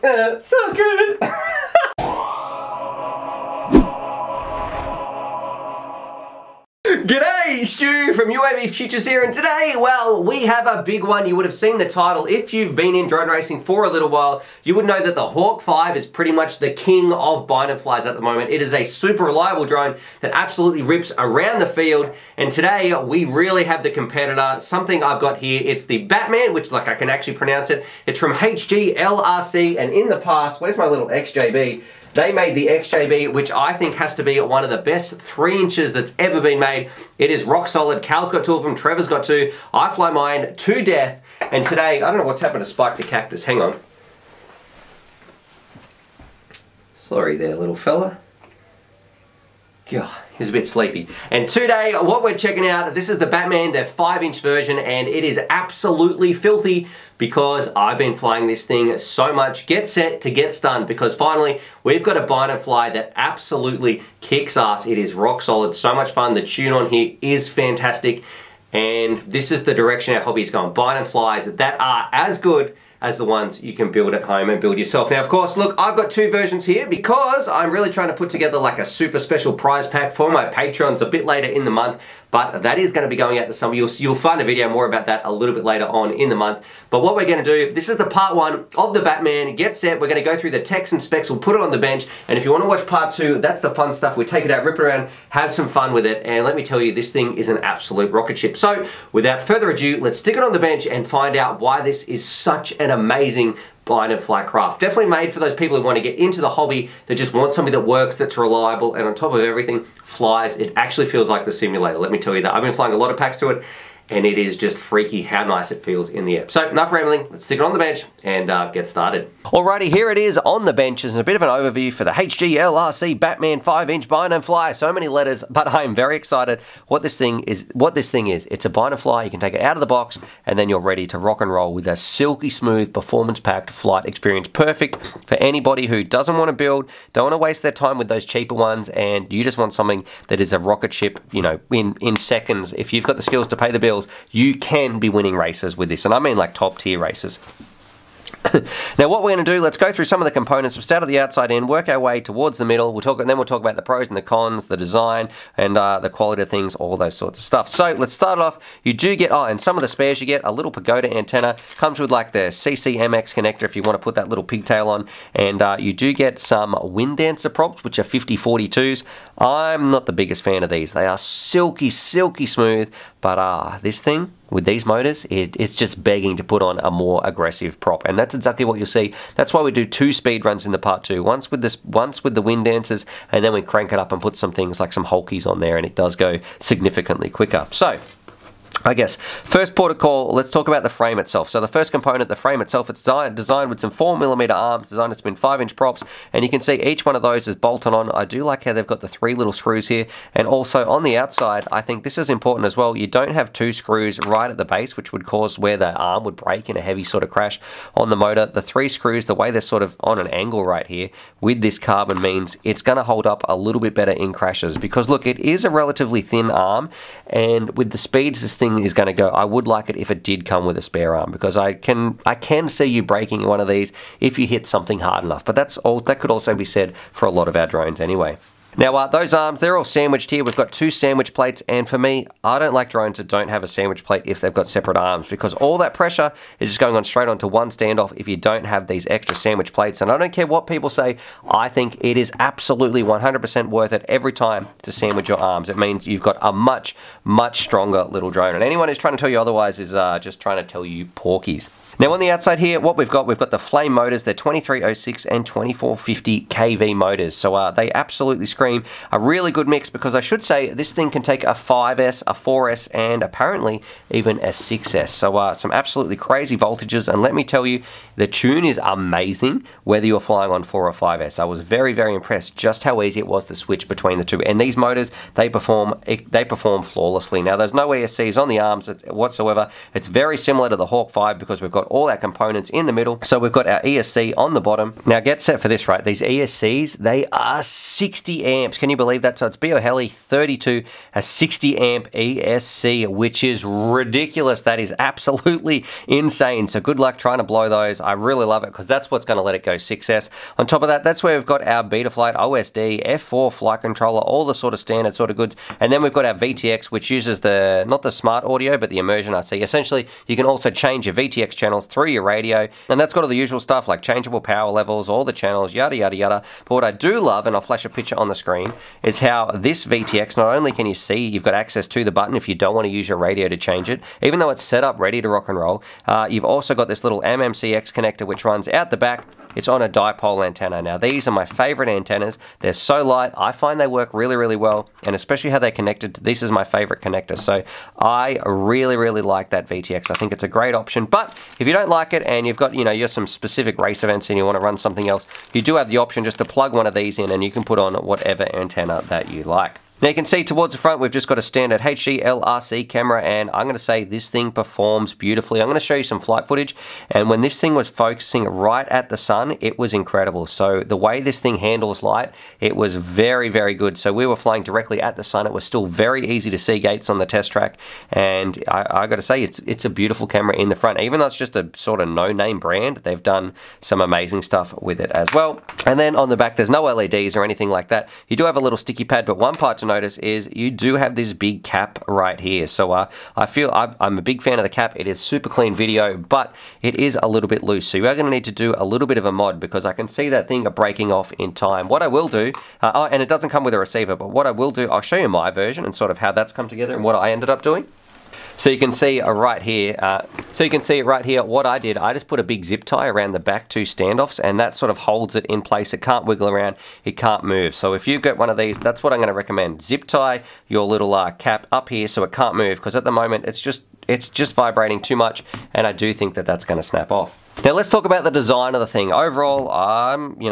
So good. G'day, Stu from UAVfutures here, and today, well, we have a big one. You would have seen the title. If you've been in drone racing for a little while, you would know that the Hawk 5 is pretty much the king of bind and flies at the moment. It is a super reliable drone that absolutely rips around the field, and today we really have the competitor, something I've got here. It's the Batman, which, like, I can actually pronounce it. It's from HGLRC, and in the past, where's my little XJB? They made the XJB, which I think has to be one of the best 3 inches that's ever been made. It is rock solid. Cal's got 2 of them, Trevor's got 2. I fly mine to death, and today, I don't know what's happened to Spike the cactus. Hang on. Sorry there, little fella. God, he was a bit sleepy. And today, what we're checking out, this is the Batman, their 5-inch version, and it is absolutely filthy because I've been flying this thing so much. Get set to get stunned, because finally, we've got a bind and fly that absolutely kicks ass. It is rock solid, so much fun. The tune on here is fantastic, and this is the direction our hobby is going. Bind and flies that are as good as the ones you can build at home and build yourself. Now, of course, look, I've got 2 versions here because I'm really trying to put together like a super special prize pack for my patrons a bit later in the month, but that is going to be going out to some of you. You'll find a video more about that a little bit later on in the month. But what we're going to do, this is the part 1 of the Batman. Get set, we're going to go through the text and specs, we'll put it on the bench, and if you want to watch part 2, that's the fun stuff. We take it out, rip it around, have some fun with it, and let me tell you, this thing is an absolute rocket ship. So, without further ado, let's stick it on the bench and find out why this is such an amazing bind and fly craft. Definitely made for those people who want to get into the hobby, that just want something that works, that's reliable, and on top of everything, flies. It actually feels like the simulator, let me tell you that. I've been flying a lot of packs to it, and it is just freaky how nice it feels in the air. So, enough rambling, let's stick it on the bench and get started. Alrighty, here it is on the bench. As a bit of an overview for the HGLRC Batman 5-inch bind and fly. So many letters, but I am very excited what this thing is. It's a bind and fly. You can take it out of the box, and then you're ready to rock and roll with a silky smooth, performance-packed flight experience. Perfect for anybody who doesn't want to build, don't want to waste their time with those cheaper ones, and you just want something that is a rocket ship, you know, in seconds. If you've got the skills to pay the bills, you can be winning races with this, and I mean like top tier races. Now, what we're going to do, let's go through some of the components. We'll start at the outside in, work our way towards the middle. Then we'll talk about the pros and the cons, the design, and the quality of things, all those sorts of stuff. So let's start off. You do get, and some of the spares you get, a little pagoda antenna. Comes with like the CCMX connector if you want to put that little pigtail on. And you do get some wind dancer props, which are 50-42s. I'm not the biggest fan of these. They are silky, silky smooth, but this thing, with these motors, it's just begging to put on a more aggressive prop, and that's exactly what you'll see. That's why we do 2 speed runs in the part 2. Once with the wind dancers, and then we crank it up and put some things like some Hulkies on there, and it does go significantly quicker. So, I guess, first port of call, let's talk about the frame itself. So the first component, the frame itself, it's designed with some 4mm arms, designed to spin 5-inch props, and you can see each one of those is bolted on. I do like how they've got the 3 little screws here, and also on the outside, I think this is important as well. You don't have 2 screws right at the base, which would cause where the arm would break in a heavy sort of crash on the motor. The 3 screws, the way they're sort of on an angle right here with this carbon, means it's going to hold up a little bit better in crashes, because look, it is a relatively thin arm, and with the speeds this thing is going to go, I would like it if it did come with a spare arm, because I can see you breaking one of these if you hit something hard enough. But that could also be said for a lot of our drones anyway. Now, those arms, they're all sandwiched here. We've got 2 sandwich plates, and for me, I don't like drones that don't have a sandwich plate if they've got separate arms, because all that pressure is just going on straight onto one standoff if you don't have these extra sandwich plates. And I don't care what people say, I think it is absolutely 100% worth it every time to sandwich your arms. It means you've got a much, much stronger little drone. And anyone who's trying to tell you otherwise is just trying to tell you porkies. Now, on the outside here, what we've got the flame motors. They're 2306 and 2450 kV motors. So they absolutely scream a really good mix, because I should say this thing can take a 5S, a 4S, and apparently even a 6S. So some absolutely crazy voltages. And let me tell you, the tune is amazing, whether you're flying on 4 or 5S. I was very, very impressed just how easy it was to switch between the two. And these motors, they perform flawlessly. Now, there's no ESCs on the arms whatsoever. It's very similar to the Hawk 5 because we've got all our components in the middle. So we've got our ESC on the bottom. Now, get set for this, right? These ESCs, they are 60 amps. Can you believe that? So it's BioHeli 32, a 60 amp ESC, which is ridiculous. That is absolutely insane. So good luck trying to blow those. I really love it because that's what's going to let it go 6S. On top of that, that's where we've got our Betaflight OSD, F4 flight controller, all the sort of standard sort of goods. And then we've got our VTX, which uses the, not the smart audio, but the immersion RC. Essentially, you can also change your VTX channels through your radio. And that's got all the usual stuff like changeable power levels, all the channels, yada, yada, yada. But what I do love, and I'll flash a picture on the screen, is how this VTX, not only can you see you've got access to the button if you don't want to use your radio to change it, even though it's set up ready to rock and roll, you've also got this little MMCX connector which runs out the back. It's on a dipole antenna. Now these are my favorite antennas. They're so light. I find they work really, really well, and especially how they're connected. This is my favorite connector. So I really, really like that VTX. I think it's a great option. But if you don't like it and you've got, you're some specific race events and you want to run something else, you do have the option just to plug one of these in and you can put on whatever antenna that you like. Now you can see towards the front we've just got a standard HGLRC camera, and I'm going to say this thing performs beautifully. I'm going to show you some flight footage, and when this thing was focusing right at the sun, it was incredible. So the way this thing handles light, it was very, very good. So we were flying directly at the sun. It was still very easy to see gates on the test track, and I got to say it's a beautiful camera in the front. Even though it's just a sort of no-name brand, they've done some amazing stuff with it as well. And then on the back there's no LEDs or anything like that. You do have a little sticky pad, but one part to notice is you do have this big cap right here. So I feel I'm a big fan of the cap. It is super clean video, but it is a little bit loose. So you are going to need to do a little bit of a mod because I can see that thing breaking off in time. What I will do, and it doesn't come with a receiver, but what I will do, I'll show you my version and sort of how that's come together and what I ended up doing. So you can see right here, what I did, I just put a big zip tie around the back two standoffs, and that sort of holds it in place. It can't wiggle around, it can't move. So if you get one of these, that's what I'm going to recommend. Zip tie your little cap up here so it can't move, because at the moment it's just vibrating too much, and I do think that that's going to snap off. Now let's talk about the design of the thing. Overall,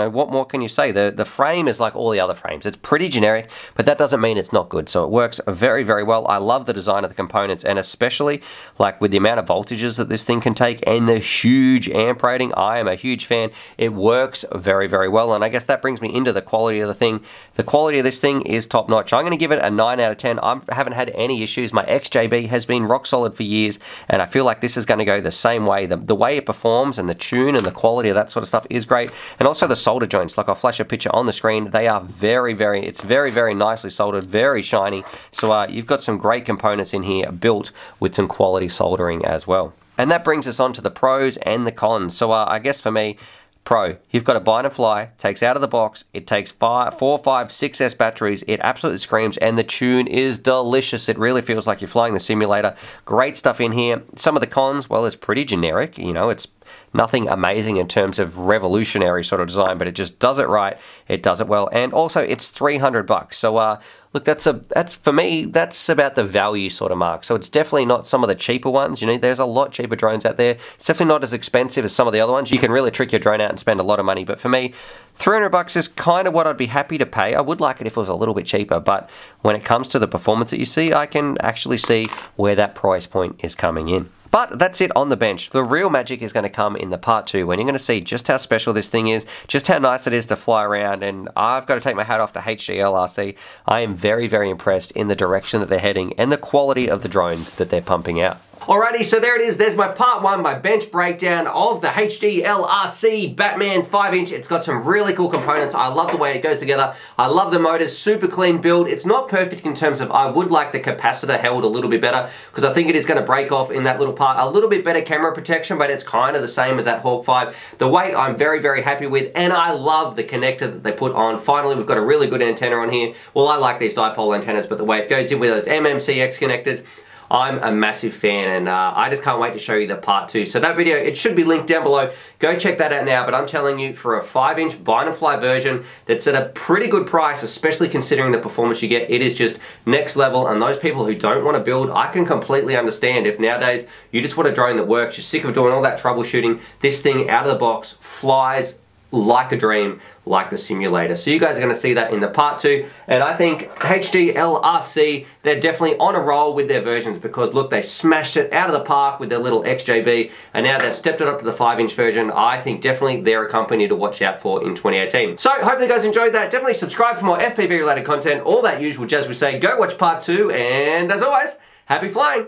what more can you say? The frame is like all the other frames. It's pretty generic, but that doesn't mean it's not good. So it works very, very well. I love the design of the components, and especially like with the amount of voltages that this thing can take and the huge amp rating, I am a huge fan. It works very, very well, and I guess that brings me into the quality of the thing. The quality of this thing is top notch. I'm going to give it a 9 out of 10. I haven't had any issues. My XJB has been rock solid for years, and I feel like this is going to go the same way. The way it performs and the tune and the quality of that sort of stuff is great. And also the solder joints, like I'll flash a picture on the screen, they are very, very nicely soldered, very shiny. So you've got some great components in here built with some quality soldering as well. And that brings us on to the pros and the cons. So I guess for me, Pro, you've got a bind and fly, takes out of the box, it takes 4, 5, 6S batteries, it absolutely screams, and the tune is delicious. It really feels like you're flying the simulator. Great stuff in here. Some of the cons, well, it's pretty generic, it's nothing amazing in terms of revolutionary sort of design, but it just does it right, it does it well, and also it's $300. So look, that's for me, that's about the value sort of mark. So it's definitely not some of the cheaper ones. There's a lot cheaper drones out there. It's definitely not as expensive as some of the other ones. You can really trick your drone out and spend a lot of money, but for me, $300 is kind of what I'd be happy to pay. I would like it if it was a little bit cheaper, but when it comes to the performance that you see, I can actually see where that price point is coming in. But that's it on the bench. The real magic is going to come in the part 2, when you're going to see just how special this thing is, just how nice it is to fly around, and I've got to take my hat off to HGLRC. I am very, very impressed in the direction that they're heading and the quality of the drone that they're pumping out. Alrighty, so there it is. There's my part 1, my bench breakdown of the HGLRC Batman 5-inch. It's got some really cool components. I love the way it goes together. I love the motors, super clean build. It's not perfect in terms of, I would like the capacitor held a little bit better, because I think it is going to break off in that little part. A little bit better camera protection, but it's kind of the same as that Hawk 5. The weight I'm very, very happy with, and I love the connector that they put on. Finally, we've got a really good antenna on here. Well, I like these dipole antennas, but the way it goes in with those MMCX connectors, I'm a massive fan, and I just can't wait to show you the part 2. So that video, it should be linked down below. Go check that out now, but I'm telling you, for a 5-inch bind and fly version that's at a pretty good price, especially considering the performance you get, it is just next level. And those people who don't want to build, I can completely understand. If nowadays you just want a drone that works, you're sick of doing all that troubleshooting, this thing out of the box flies like a dream, like the simulator. So you guys are going to see that in the part 2, and I think HGLRC, they're definitely on a roll with their versions, because look, they smashed it out of the park with their little XJB, and now they've stepped it up to the 5-inch version. I think definitely they're a company to watch out for in 2018. So hopefully you guys enjoyed that. Definitely subscribe for more FPV related content, all that usual jazz we say. Go watch part 2, and as always, happy flying!